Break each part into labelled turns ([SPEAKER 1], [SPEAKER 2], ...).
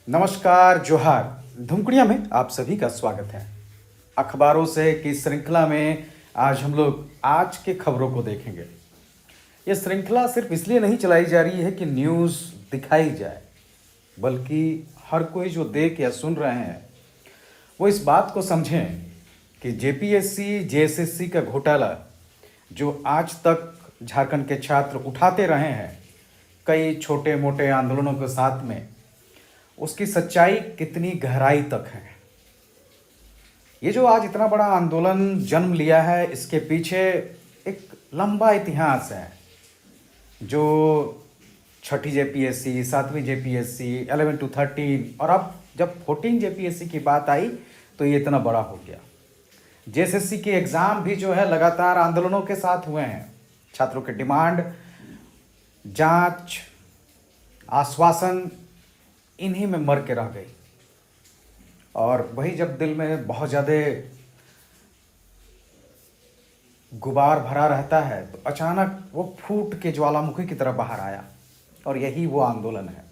[SPEAKER 1] नमस्कार, जोहार। धुमकुड़िया में आप सभी का स्वागत है। अखबारों से की श्रृंखला में आज हम लोग आज के खबरों को देखेंगे। ये श्रृंखला सिर्फ इसलिए नहीं चलाई जा रही है कि न्यूज़ दिखाई जाए, बल्कि हर कोई जो देख या सुन रहे हैं वो इस बात को समझें कि जेपीएससी जेएसएससी का घोटाला जो आज तक झारखंड के छात्र उठाते रहे हैं कई छोटे मोटे आंदोलनों के साथ में, उसकी सच्चाई कितनी गहराई तक है। ये जो आज इतना बड़ा आंदोलन जन्म लिया है, इसके पीछे एक लंबा इतिहास है जो छठी जेपीएससी, सातवीं जेपीएससी, 11 to 13 और अब जब 14 जेपीएससी की बात आई तो ये इतना बड़ा हो गया। जेएसएससी के एग्ज़ाम भी जो है लगातार आंदोलनों के साथ हुए हैं। छात्रों के डिमांड, जांच, आश्वासन इन्हीं में मर के रह गई। और वही जब दिल में बहुत ज़्यादा गुबार भरा रहता है तो अचानक वो फूट के ज्वालामुखी की तरह बाहर आया, और यही वो आंदोलन है।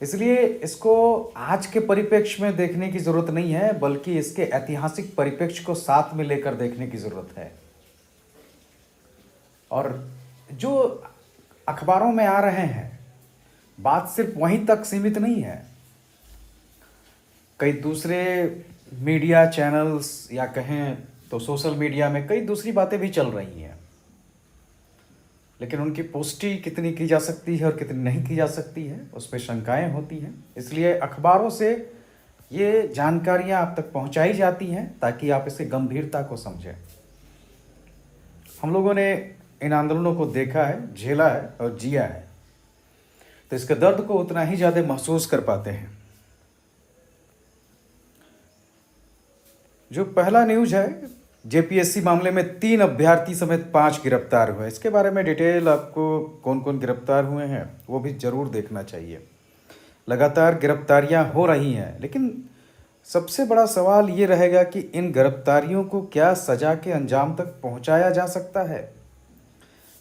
[SPEAKER 1] इसलिए इसको आज के परिप्रेक्ष्य में देखने की ज़रूरत नहीं है, बल्कि इसके ऐतिहासिक परिप्रेक्ष्य को साथ में लेकर देखने की ज़रूरत है। और जो अखबारों में आ रहे हैं, बात सिर्फ वहीं तक सीमित नहीं है। कई दूसरे मीडिया चैनल्स या कहें तो सोशल मीडिया में कई दूसरी बातें भी चल रही हैं, लेकिन उनकी पुष्टि कितनी की जा सकती है और कितनी नहीं की जा सकती है, उस पर शंकाएं होती हैं। इसलिए अखबारों से ये जानकारियां आप तक पहुंचाई जाती हैं ताकि आप इसकी गंभीरता को समझें। हम लोगों ने इन आंदोलनों को देखा है, झेला है और जिया है, तो इसके दर्द को उतना ही ज़्यादा महसूस कर पाते हैं। जो पहला न्यूज है, जेपीएससी मामले में 3 अभ्यर्थी समेत 5 गिरफ्तार हुए। इसके बारे में डिटेल आपको कौन कौन गिरफ्तार हुए हैं वो भी ज़रूर देखना चाहिए। लगातार गिरफ्तारियां हो रही हैं, लेकिन सबसे बड़ा सवाल ये रहेगा कि इन गिरफ्तारियों को क्या सज़ा के अंजाम तक पहुंचाया जा सकता है।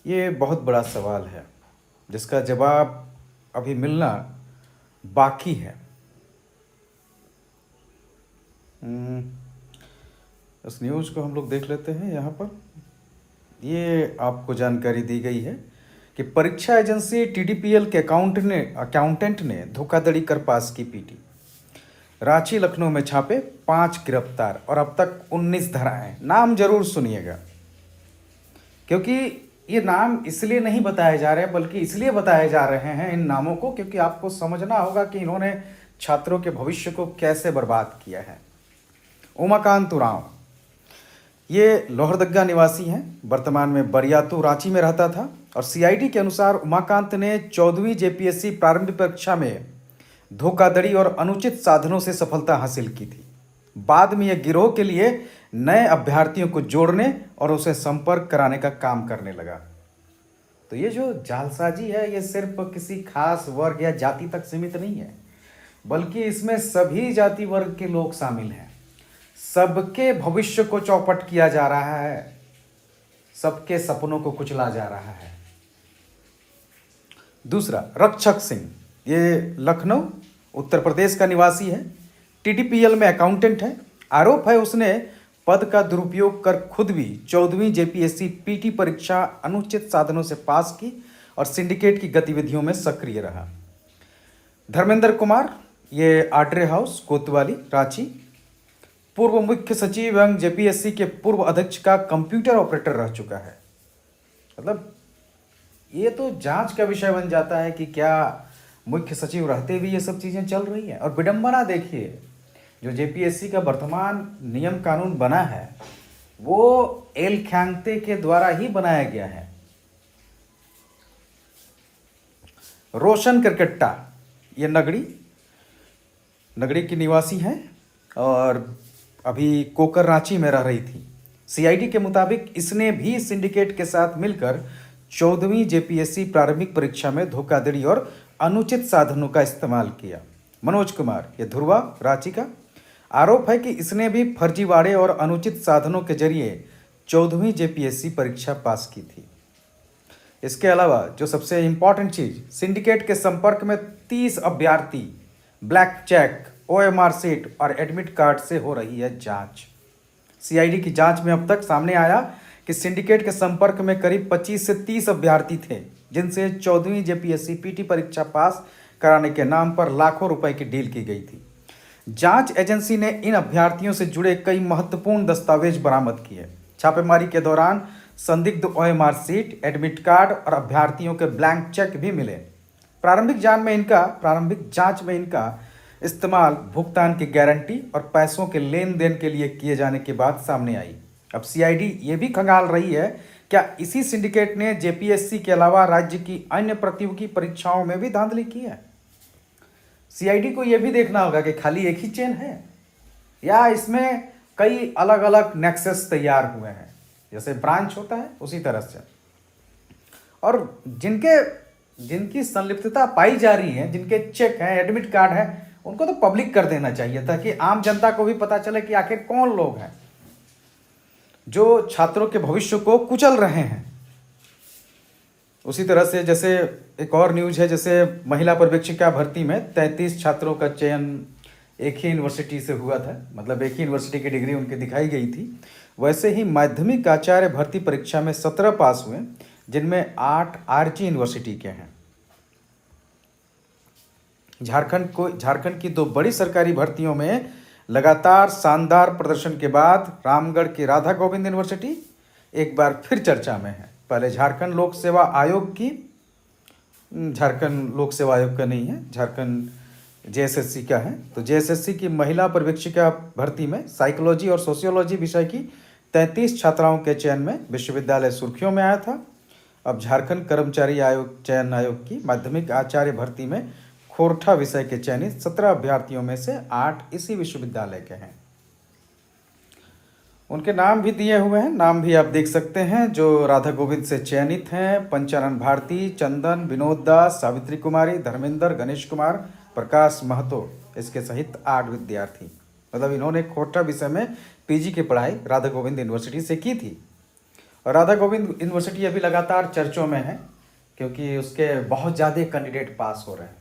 [SPEAKER 1] ये बहुत बड़ा सवाल है जिसका जवाब अभी मिलना बाकी है। इस न्यूज़ को हम लोग देख लेते हैं। यहाँ पर ये आपको जानकारी दी गई है कि परीक्षा एजेंसी टीडीपीएल के अकाउंटेंट ने धोखाधड़ी कर पास की पीटी। रांची लखनऊ में छापे, 5 गिरफ्तार और अब तक 19 धराएं। नाम जरूर सुनिएगा, क्योंकि ये नाम इसलिए नहीं बताए जा रहे, बल्कि इसलिए बताए जा रहे हैं इन नामों को क्योंकि आपको समझना होगा कि इन्होंने छात्रों के भविष्य को कैसे बर्बाद किया है। उमाकांत उरांव, ये लोहरदग्गा निवासी हैं, वर्तमान में बरियातू रांची में रहता था। और सीआईडी के अनुसार उमाकांत ने 14वीं जेपीएससी प्रारंभिक परीक्षा में धोखाधड़ी और अनुचित साधनों से सफलता हासिल की थी। बाद में यह गिरोह के लिए नए अभ्यर्थियों को जोड़ने और उसे संपर्क कराने का काम करने लगा। तो ये जो जालसाजी है, ये सिर्फ किसी खास वर्ग या जाति तक सीमित नहीं है, बल्कि इसमें सभी जाति वर्ग के लोग शामिल हैं। सबके भविष्य को चौपट किया जा रहा है, सबके सपनों को कुचला जा रहा है। दूसरा, रक्षक सिंह, ये लखनऊ उत्तर प्रदेश का निवासी है, टीडीपीएल में अकाउंटेंट है। आरोप है उसने पद का दुरुपयोग कर खुद भी 14वीं जेपीएससी पीटी परीक्षा अनुचित साधनों से पास की और सिंडिकेट की गतिविधियों में सक्रिय रहा। धर्मेंद्र कुमार, ये आड्रे हाउस कोतवाली रांची, पूर्व मुख्य सचिव एवं जेपीएससी के पूर्व अध्यक्ष का कंप्यूटर ऑपरेटर रह चुका है। मतलब ये तो जांच का विषय बन जाता है कि क्या मुख्य सचिव रहते भी ये सब चीज़ें चल रही हैं। और विडंबना देखिए, जो जेपीएससी का वर्तमान नियम कानून बना है वो एल ख्यांगते के द्वारा ही बनाया गया है। रोशन करकट्टा, ये नगड़ी की निवासी हैं और अभी कोकर रांची में रह रही थी। सीआईडी के मुताबिक इसने भी सिंडिकेट के साथ मिलकर 14वीं जेपीएससी प्रारंभिक परीक्षा में धोखाधड़ी और अनुचित साधनों का इस्तेमाल किया। मनोज कुमार, ये धुरवा रांची का, आरोप है कि इसने भी फर्जीवाड़े और अनुचित साधनों के जरिए 14वीं जेपीएससी परीक्षा पास की थी। इसके अलावा जो सबसे इम्पॉर्टेंट चीज़, सिंडिकेट के संपर्क में 30 अभ्यर्थी ब्लैक चेक, ओएमआर सीट और एडमिट कार्ड से हो रही है जांच। सीआईडी की जांच में अब तक सामने आया कि सिंडिकेट के संपर्क में करीब 25 से 30 अभ्यर्थी थे, जिनसे 14वीं जेपीएससी पीटी परीक्षा पास कराने के नाम पर लाखों रुपए की डील की गई थी। जांच एजेंसी ने इन अभ्यर्थियों से जुड़े कई महत्वपूर्ण दस्तावेज बरामद किए। छापेमारी के दौरान संदिग्ध ओएमआर सीट, एडमिट कार्ड और अभ्यर्थियों के ब्लैंक चेक भी मिले। प्रारंभिक जांच में इनका इस्तेमाल भुगतान की गारंटी और पैसों के लेन देन के लिए किए जाने की बात सामने आई। अब सीआईडी ये भी खंगाल रही है, क्या इसी सिंडिकेट ने जेपीएससी के अलावा राज्य की अन्य प्रतियोगी परीक्षाओं में भी धांधली की है? सीआईडी को यह भी देखना होगा कि खाली एक ही चेन है या इसमें कई अलग अलग नेक्सस तैयार हुए हैं, जैसे ब्रांच होता है उसी तरह से। और जिनकी संलिप्तता पाई जा रही है, जिनके चेक हैं, एडमिट कार्ड है, उनको तो पब्लिक कर देना चाहिए ताकि आम जनता को भी पता चले कि आखिर कौन लोग हैं जो छात्रों के भविष्य को कुचल रहे हैं। उसी तरह से जैसे एक और न्यूज है, जैसे महिला पर्यवेक्षिका भर्ती में 33 छात्रों का चयन एक ही यूनिवर्सिटी से हुआ था, मतलब एक ही यूनिवर्सिटी की डिग्री उनकी दिखाई गई थी। वैसे ही माध्यमिक आचार्य भर्ती परीक्षा में 17 पास हुए, जिनमें 8 आरजी यूनिवर्सिटी के हैं। झारखंड की 2 बड़ी सरकारी भर्तियों में लगातार शानदार प्रदर्शन के बाद रामगढ़ की राधा गोविंद यूनिवर्सिटी एक बार फिर चर्चा में है। पहले झारखंड लोक सेवा आयोग का नहीं है, झारखंड जेएसएससी का है। तो जेएसएससी की महिला पर्यवेक्षिका भर्ती में साइकोलॉजी और सोशियोलॉजी विषय की 33 छात्राओं के चयन में विश्वविद्यालय सुर्खियों में आया था। अब झारखंड कर्मचारी चयन आयोग की माध्यमिक आचार्य भर्ती में खोरठा विषय के चयनित 17 अभ्यर्थियों में से 8 इसी विश्वविद्यालय के हैं। उनके नाम भी दिए हुए हैं, नाम भी आप देख सकते हैं जो राधा गोविंद से चयनित हैं। पंचानन भारती, चंदन, विनोद दास, सावित्री कुमारी, धर्मेंद्र, गणेश कुमार, प्रकाश महतो, इसके सहित 8 विद्यार्थी। मतलब इन्होंने खोरठा विषय में पीजी की पढ़ाई राधा गोविंद यूनिवर्सिटी से की थी। और राधा गोविंद यूनिवर्सिटी अभी लगातार चर्चों में है क्योंकि उसके बहुत ज़्यादा कैंडिडेट पास हो रहे हैं।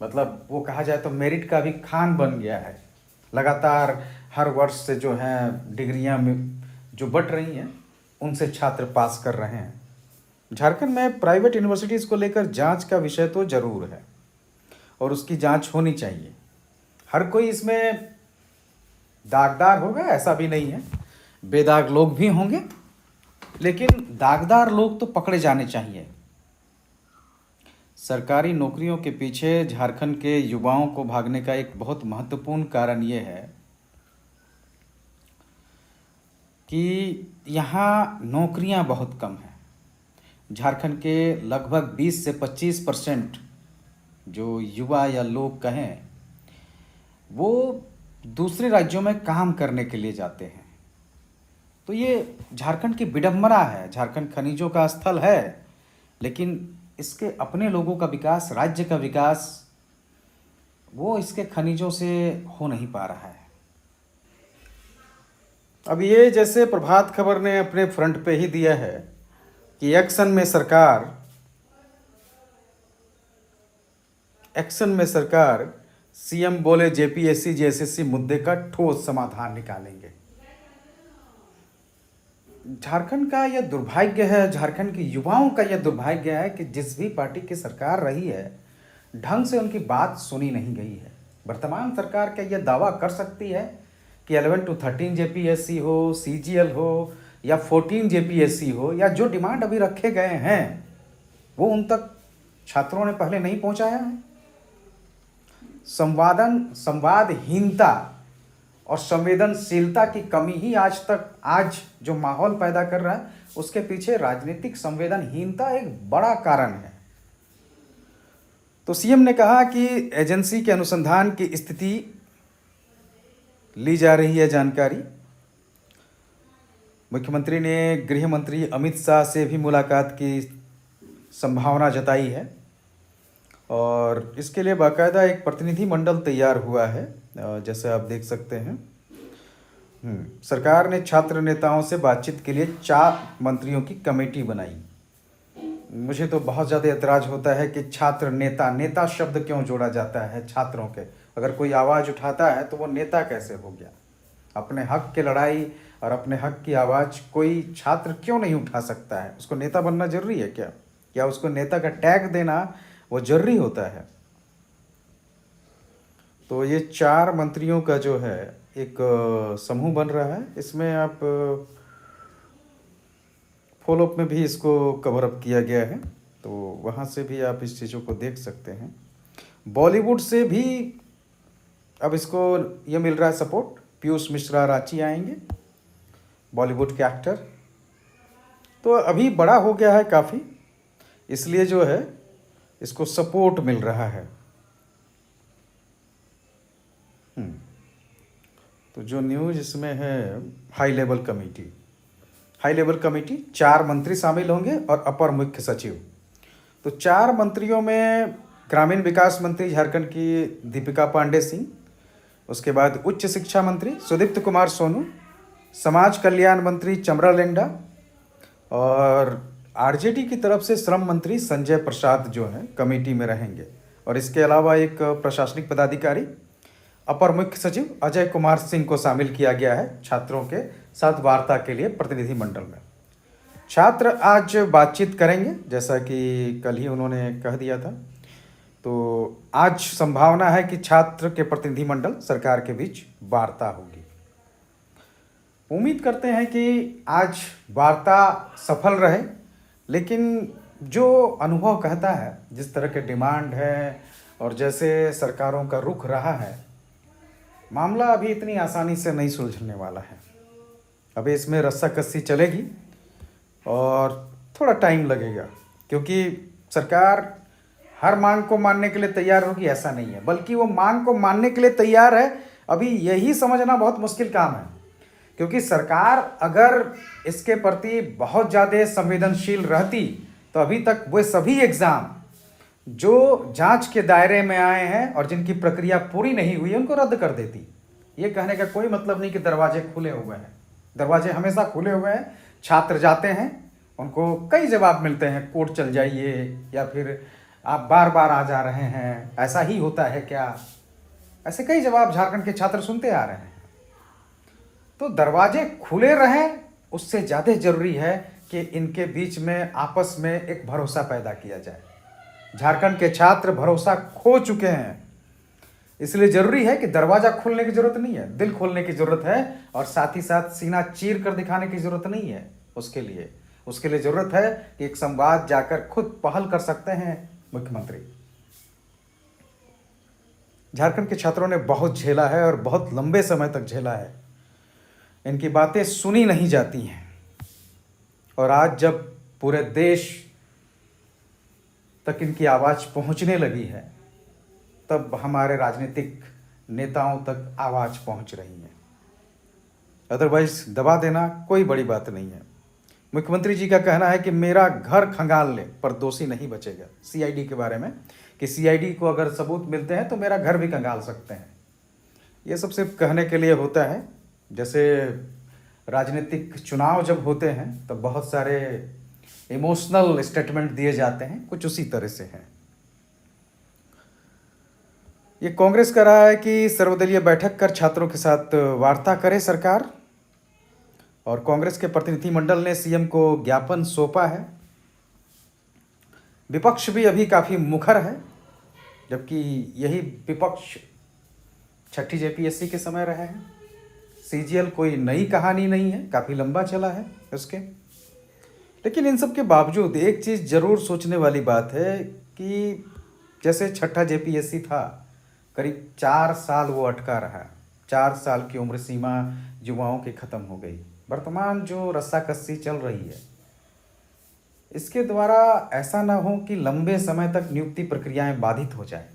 [SPEAKER 1] मतलब वो कहा जाए तो मेरिट का भी खान बन गया है। लगातार हर वर्ष से जो है डिग्रियां जो बढ़ रही हैं, उनसे छात्र पास कर रहे हैं। झारखंड में प्राइवेट यूनिवर्सिटीज़ को लेकर जांच का विषय तो ज़रूर है और उसकी जांच होनी चाहिए। हर कोई इसमें दागदार होगा ऐसा भी नहीं है, बेदाग लोग भी होंगे, लेकिन दागदार लोग तो पकड़े जाने चाहिए। सरकारी नौकरियों के पीछे झारखंड के युवाओं को भागने का एक बहुत महत्वपूर्ण कारण ये है कि यहाँ नौकरियाँ बहुत कम हैं। झारखंड के लगभग 20 से 25% जो युवा या लोग कहें, वो दूसरे राज्यों में काम करने के लिए जाते हैं। तो ये झारखंड की विडंबना है। झारखंड खनिजों का स्थल है, लेकिन इसके अपने लोगों का विकास, राज्य का विकास, वो इसके खनिजों से हो नहीं पा रहा है। अब ये जैसे प्रभात खबर ने अपने फ्रंट पे ही दिया है कि एक्शन में सरकार सीएम बोले जेपीएससी जेएसएससी मुद्दे का ठोस समाधान निकालेंगे। झारखंड का यह दुर्भाग्य है, झारखंड के युवाओं का यह दुर्भाग्य है कि जिस भी पार्टी की सरकार रही है, ढंग से उनकी बात सुनी नहीं गई है। वर्तमान सरकार क्या यह दावा कर सकती है कि 11 to 13 जेपीएससी हो, सीजीएल हो या 14 जेपीएससी हो, या जो डिमांड अभी रखे गए हैं वो उन तक छात्रों ने पहले नहीं पहुंचाया है? संवादहीनता और संवेदनशीलता की कमी ही आज जो माहौल पैदा कर रहा है, उसके पीछे राजनीतिक संवेदनहीनता एक बड़ा कारण है। तो सीएम ने कहा कि एजेंसी के अनुसंधान की स्थिति ली जा रही है जानकारी। मुख्यमंत्री ने गृह मंत्री अमित शाह से भी मुलाकात की संभावना जताई है और इसके लिए बाकायदा एक प्रतिनिधि मंडल तैयार हुआ है, जैसे आप देख सकते हैं। सरकार ने छात्र नेताओं से बातचीत के लिए 4 मंत्रियों की कमेटी बनाई। मुझे तो बहुत ज़्यादा ऐतराज़ होता है कि छात्र नेता, नेता शब्द क्यों जोड़ा जाता है छात्रों के। अगर कोई आवाज़ उठाता है तो वो नेता कैसे हो गया? अपने हक की लड़ाई और अपने हक की आवाज़ कोई छात्र क्यों नहीं उठा सकता है? उसको नेता बनना जरूरी है क्या? या उसको नेता का टैग देना वो जरूरी होता है? तो ये 4 मंत्रियों का जो है एक समूह बन रहा है। इसमें आप फॉलोअप में भी इसको कवर अप किया गया है, तो वहाँ से भी आप इस चीज़ों को देख सकते हैं। बॉलीवुड से भी अब इसको ये मिल रहा है सपोर्ट। पीयूष मिश्रा रांची आएंगे, बॉलीवुड के एक्टर। तो अभी बड़ा हो गया है काफ़ी, इसलिए जो है इसको सपोर्ट मिल रहा है। तो जो न्यूज़ इसमें है, हाई लेवल कमेटी 4 मंत्री शामिल होंगे और अपर मुख्य सचिव। तो 4 मंत्रियों में ग्रामीण विकास मंत्री झारखंड की दीपिका पांडे सिंह, उसके बाद उच्च शिक्षा मंत्री सुदीप्त कुमार सोनू, समाज कल्याण मंत्री चमरा लेंडा और आरजेडी की तरफ से श्रम मंत्री संजय प्रसाद जो हैं कमेटी में रहेंगे। और इसके अलावा एक प्रशासनिक पदाधिकारी अपर मुख्य सचिव अजय कुमार सिंह को शामिल किया गया है छात्रों के साथ वार्ता के लिए प्रतिनिधिमंडल में। छात्र आज बातचीत करेंगे, जैसा कि कल ही उन्होंने कह दिया था। तो आज संभावना है कि छात्र के प्रतिनिधिमंडल सरकार के बीच वार्ता होगी। उम्मीद करते हैं कि आज वार्ता सफल रहे, लेकिन जो अनुभव कहता है, जिस तरह के डिमांड है और जैसे सरकारों का रुख रहा है, मामला अभी इतनी आसानी से नहीं सुलझने वाला है। अभी इसमें रस्साकसी चलेगी और थोड़ा टाइम लगेगा, क्योंकि सरकार हर मांग को मानने के लिए तैयार होगी ऐसा नहीं है, बल्कि वो मांग को मानने के लिए तैयार है। अभी यही समझना बहुत मुश्किल काम है, क्योंकि सरकार अगर इसके प्रति बहुत ज़्यादा संवेदनशील रहती तो अभी तक वो सभी एग्ज़ाम जो जांच के दायरे में आए हैं और जिनकी प्रक्रिया पूरी नहीं हुई है उनको रद्द कर देती। ये कहने का कोई मतलब नहीं कि दरवाजे खुले हुए हैं। दरवाजे हमेशा खुले हुए हैं। छात्र जाते हैं, उनको कई जवाब मिलते हैं, कोर्ट चल जाइए, या फिर आप बार बार आ जा रहे हैं, ऐसा ही होता है क्या? ऐसे कई जवाब झारखंड के छात्र सुनते आ रहे हैं। तो दरवाजे खुले रहें, उससे ज़्यादा जरूरी है कि इनके बीच में आपस में एक भरोसा पैदा किया जाए। झारखंड के छात्र भरोसा खो चुके हैं, इसलिए जरूरी है कि दरवाजा खोलने की जरूरत नहीं है, दिल खोलने की जरूरत है, और साथ ही साथ सीना चीर कर दिखाने की जरूरत नहीं है। उसके लिए जरूरत है कि एक संवाद जाकर खुद पहल कर सकते हैं मुख्यमंत्री। झारखंड के छात्रों ने बहुत झेला है और बहुत लंबे समय तक झेला है। इनकी बातें सुनी नहीं जाती हैं, और आज जब पूरे देश तक इनकी आवाज़ पहुंचने लगी है, तब हमारे राजनीतिक नेताओं तक आवाज़ पहुंच रही है। अदरवाइज दबा देना कोई बड़ी बात नहीं है। मुख्यमंत्री जी का कहना है कि मेरा घर खंगाल ले पर दोषी नहीं बचेगा। सीआईडी के बारे में, कि सीआईडी को अगर सबूत मिलते हैं तो मेरा घर भी खंगाल सकते हैं। ये सब सिर्फ कहने के लिए होता है। जैसे राजनीतिक चुनाव जब होते हैं तब बहुत सारे इमोशनल स्टेटमेंट दिए जाते हैं, कुछ उसी तरह से है। ये कांग्रेस का रहा है कि सर्वदलीय बैठक कर छात्रों के साथ वार्ता करे सरकार, और कांग्रेस के प्रतिनिधिमंडल ने सीएम को ज्ञापन सौंपा है। विपक्ष भी अभी काफ़ी मुखर है, जबकि यही विपक्ष छठी जेपीएससी के समय रहे हैं। सीजीएल कोई नई कहानी नहीं है, काफ़ी लंबा चला है उसके। लेकिन इन सब के बावजूद एक चीज़ ज़रूर सोचने वाली बात है कि जैसे छठा जेपीएससी था, करीब 4 साल वो अटका रहा। 4 साल की उम्र सीमा युवाओं की ख़त्म हो गई। वर्तमान जो रस्साकसी चल रही है, इसके द्वारा ऐसा ना हो कि लंबे समय तक नियुक्ति प्रक्रियाएं बाधित हो जाए।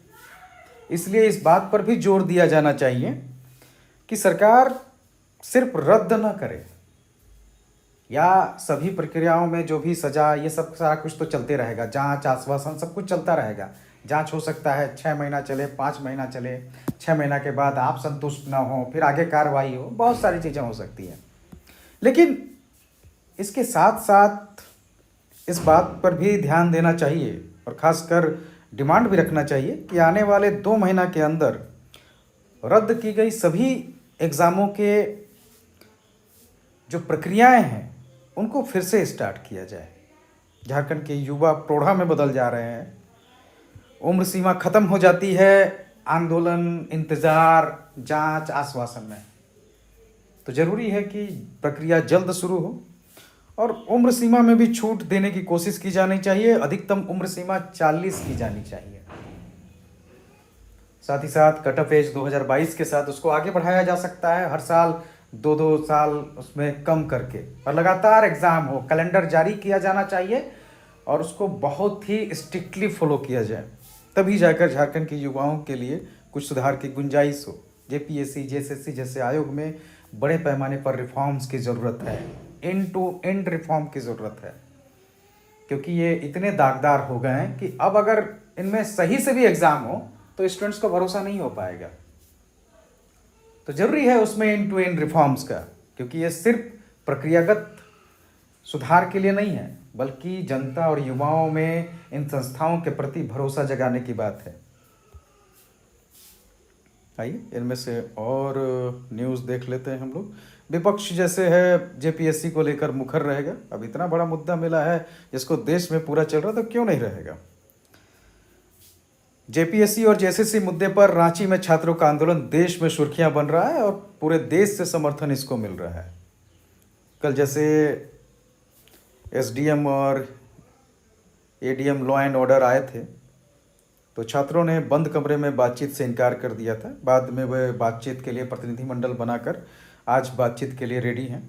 [SPEAKER 1] इसलिए इस बात पर भी जोर दिया जाना चाहिए कि सरकार सिर्फ रद्द न करे, या सभी प्रक्रियाओं में जो भी सजा, ये सब सारा कुछ तो चलते रहेगा। जांच, आश्वासन, सब कुछ चलता रहेगा। जांच हो सकता है 6 महीना चले, 5 महीना चले, 6 महीना के बाद आप संतुष्ट ना हो, फिर आगे कार्रवाई हो, बहुत सारी चीज़ें हो सकती हैं। लेकिन इसके साथ साथ इस बात पर भी ध्यान देना चाहिए और ख़ासकर डिमांड भी रखना चाहिए कि आने वाले 2 महीना के अंदर रद्द की गई सभी एग्ज़ामों के जो प्रक्रियाएं हैं उनको फिर से स्टार्ट किया जाए। झारखंड के युवा प्रौढ़ा में बदल जा रहे हैं, उम्र सीमा खत्म हो जाती है आंदोलन, इंतज़ार, जांच, आश्वासन में। तो ज़रूरी है कि प्रक्रिया जल्द शुरू हो और उम्र सीमा में भी छूट देने की कोशिश की जानी चाहिए। अधिकतम उम्र सीमा 40 की जानी चाहिए। साथ ही साथ कट ऑफ एज 2022 के साथ उसको आगे बढ़ाया जा सकता है, हर साल 2-2 साल उसमें कम करके, और लगातार एग्ज़ाम हो, कैलेंडर जारी किया जाना चाहिए और उसको बहुत ही स्ट्रिक्टली फॉलो किया जाए। तभी जाकर झारखंड के युवाओं के लिए कुछ सुधार की गुंजाइश हो। जेपीएससी, जेएसएससी जैसे आयोग में बड़े पैमाने पर रिफॉर्म्स की ज़रूरत है, एंड टू एंड रिफॉर्म की ज़रूरत है, क्योंकि ये इतने दागदार हो गए हैं कि अब अगर इनमें सही से भी एग्ज़ाम हो तो स्टूडेंट्स को भरोसा नहीं हो पाएगा। तो ज़रूरी है उसमें एंड टू एंड रिफॉर्म्स का, क्योंकि ये सिर्फ प्रक्रियागत सुधार के लिए नहीं है, बल्कि जनता और युवाओं में इन संस्थाओं के प्रति भरोसा जगाने की बात है। आइए इनमें से और न्यूज़ देख लेते हैं हम लोग। विपक्ष जैसे है जेपीएससी को लेकर मुखर रहेगा। अब इतना बड़ा मुद्दा मिला है जिसको देश में पूरा चल रहा, तो क्यों नहीं रहेगा। जेपीएससी और जेएसएससी मुद्दे पर रांची में छात्रों का आंदोलन देश में सुर्खियां बन रहा है और पूरे देश से समर्थन इसको मिल रहा है। कल जैसे एसडीएम और एडीएम लॉ एंड ऑर्डर आए थे तो छात्रों ने बंद कमरे में बातचीत से इनकार कर दिया था। बाद में वह बातचीत के लिए प्रतिनिधिमंडल बनाकर आज बातचीत के लिए रेडी हैं।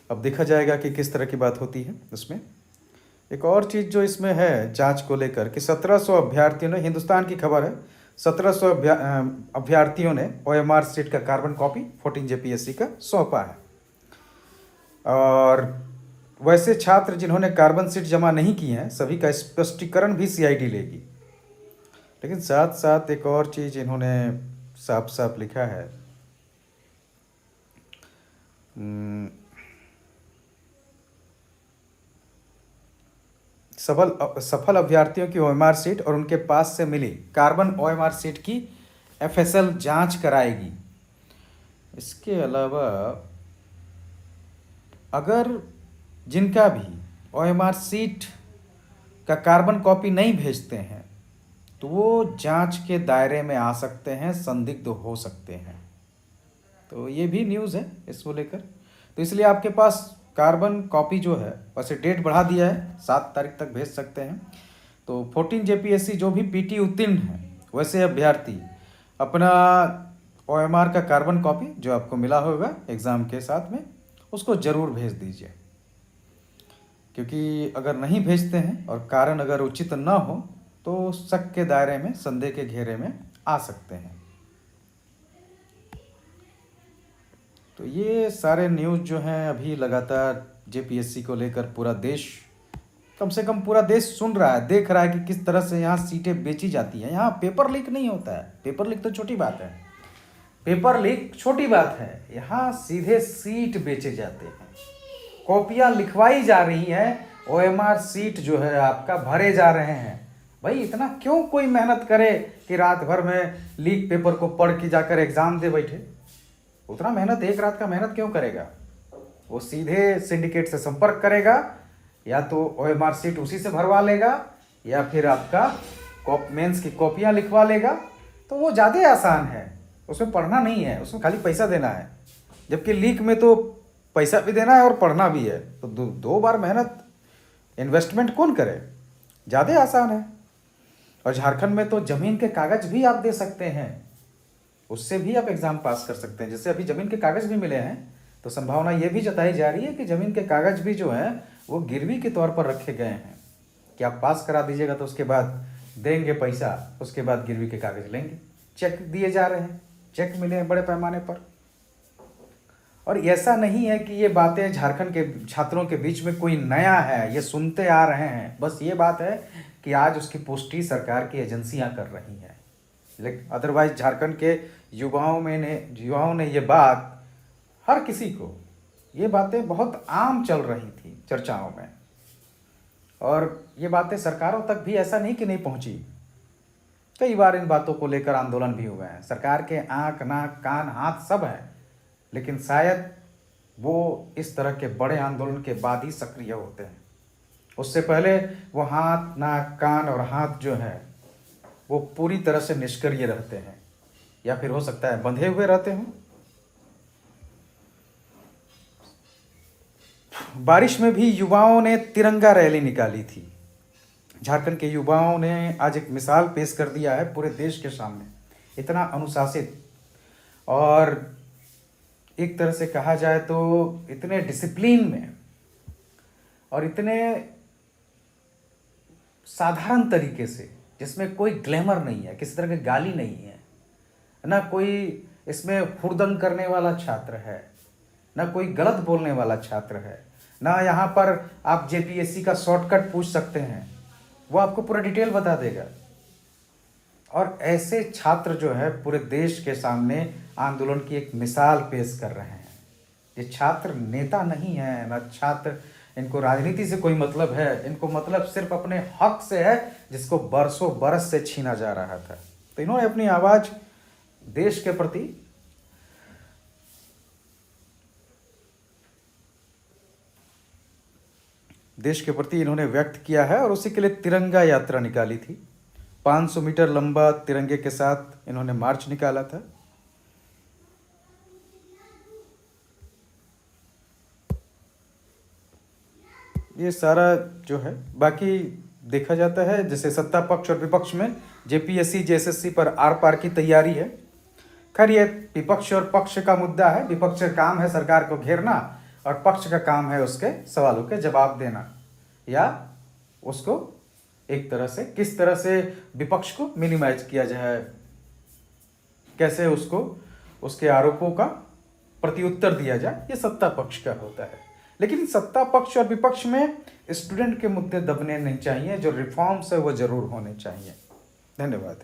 [SPEAKER 1] अब देखा जाएगा कि किस तरह की बात होती है उसमें। एक और चीज़ जो इसमें है जांच को लेकर कि 1700 अभ्यर्थियों ने, हिंदुस्तान की खबर है, 1700 अभ्यर्थियों ने ओएमआर सीट का कार्बन कॉपी 14 जेपीएससी का सौंपा है। और वैसे छात्र जिन्होंने कार्बन सीट जमा नहीं की हैं सभी का स्पष्टीकरण भी सीआईडी लेगी। लेकिन साथ साथ एक और चीज़ इन्होंने साफ साफ लिखा है, सफल अभ्यर्थियों की ओएमआर सीट और उनके पास से मिली कार्बन ओएमआर सीट की एफएसएल जांच कराएगी। इसके अलावा अगर जिनका भी ओएमआर सीट का कार्बन कॉपी नहीं भेजते हैं तो वो जांच के दायरे में आ सकते हैं, संदिग्ध हो सकते हैं। तो ये भी न्यूज़ है इसको लेकर। तो इसलिए आपके पास कार्बन कॉपी जो है, वैसे डेट बढ़ा दिया है, 7 तारीख तक भेज सकते हैं। तो 14 जेपीएससी जो भी पीटी उत्तीर्ण है वैसे अभ्यर्थी अपना ओएमआर का कार्बन कॉपी जो आपको मिला होगा एग्ज़ाम के साथ में उसको ज़रूर भेज दीजिए, क्योंकि अगर नहीं भेजते हैं और कारण अगर उचित न हो तो शक के दायरे में, संदेह के घेरे में आ सकते हैं। तो ये सारे न्यूज़ जो हैं अभी लगातार जेपीएससी को लेकर पूरा देश, कम से कम पूरा देश सुन रहा है, देख रहा है कि किस तरह से यहाँ सीटें बेची जाती हैं। यहाँ पेपर लीक नहीं होता है, पेपर लीक तो छोटी बात है, पेपर लीक छोटी बात है, यहाँ सीधे सीट बेचे जाते हैं, कॉपियाँ लिखवाई जा रही हैं, ओएमआर सीट जो है आपका भरे जा रहे हैं। भाई इतना क्यों कोई मेहनत करे कि रात भर में लीक पेपर को पढ़ के जाकर एग्ज़ाम दे बैठे। उतना मेहनत, एक रात का मेहनत क्यों करेगा। वो सीधे सिंडिकेट से संपर्क करेगा, या तो ओएमआर सीट उसी से भरवा लेगा या फिर आपका मेंस की कॉपियाँ लिखवा लेगा। तो वो ज़्यादा आसान है, उसमें पढ़ना नहीं है, उसमें खाली पैसा देना है। जबकि लीक में तो पैसा भी देना है और पढ़ना भी है। तो दो बार मेहनत, इन्वेस्टमेंट कौन करे, ज़्यादा आसान है। और झारखंड में तो ज़मीन के कागज़ भी आप दे सकते हैं, उससे भी आप एग्ज़ाम पास कर सकते हैं। जैसे अभी ज़मीन के कागज़ भी मिले हैं तो संभावना ये भी जताई जा रही है कि ज़मीन के कागज़ भी जो हैं वो गिरवी के तौर पर रखे गए हैं कि आप पास करा दीजिएगा तो उसके बाद देंगे पैसा, उसके बाद गिरवी के कागज़ लेंगे। चेक दिए जा रहे हैं, चेक मिले हैं बड़े पैमाने पर। और ऐसा नहीं है कि ये बातें झारखंड के छात्रों के बीच में कोई नया है, ये सुनते आ रहे हैं। बस ये बात है कि आज उसकी पुष्टि सरकार की एजेंसियां कर रही हैं। लेकिन अदरवाइज झारखंड के युवाओं ने ये बात, हर किसी को ये बातें बहुत आम चल रही थी चर्चाओं में। और ये बातें सरकारों तक भी ऐसा नहीं कि नहीं पहुंची, कई बार इन बातों को लेकर आंदोलन भी हुए हैं। सरकार के आंख नाक कान हाथ सब हैं, लेकिन शायद वो इस तरह के बड़े आंदोलन के बाद ही सक्रिय होते हैं। उससे पहले वो हाथ नाक कान और हाथ जो है वो पूरी तरह से निष्क्रिय रहते हैं, या फिर हो सकता है बंधे हुए रहते हों। बारिश में भी युवाओं ने तिरंगा रैली निकाली थी। झारखंड के युवाओं ने आज एक मिसाल पेश कर दिया है पूरे देश के सामने। इतना अनुशासित और एक तरह से कहा जाए तो इतने डिसिप्लिन में और इतने साधारण तरीके से, जिसमें कोई ग्लैमर नहीं है, किसी तरह की गाली नहीं है, ना कोई इसमें हुड़दंग करने वाला छात्र है, ना कोई गलत बोलने वाला छात्र है, ना यहाँ पर आप जेपीएससी का शॉर्टकट पूछ सकते हैं, वो आपको पूरा डिटेल बता देगा। और ऐसे छात्र जो है पूरे देश के सामने आंदोलन की एक मिसाल पेश कर रहे हैं। ये छात्र नेता नहीं है, ना छात्र, इनको राजनीति से कोई मतलब है, इनको मतलब सिर्फ अपने हक से है जिसको बरसों बरस से छीना जा रहा था। तो इन्होंने अपनी आवाज देश के प्रति इन्होंने व्यक्त किया है और उसी के लिए तिरंगा यात्रा निकाली थी। 500 मीटर लंबा तिरंगे के साथ इन्होंने मार्च निकाला था। ये सारा जो है, बाकी देखा जाता है जैसे सत्ता पक्ष और विपक्ष में जेपीएससी जेएसएससी पर आर पार की तैयारी है। खैर ये विपक्ष और पक्ष का मुद्दा है। विपक्ष का काम है सरकार को घेरना और पक्ष का काम है उसके सवालों के जवाब देना, या उसको एक तरह से किस तरह से विपक्ष को मिनिमाइज किया जाए, कैसे उसको उसके आरोपों का प्रत्युत्तर दिया जाए, ये सत्ता पक्ष का होता है। लेकिन सत्ता पक्ष और विपक्ष में स्टूडेंट के मुद्दे दबने नहीं चाहिए, जो रिफॉर्म्स है वो जरूर होने चाहिए। धन्यवाद।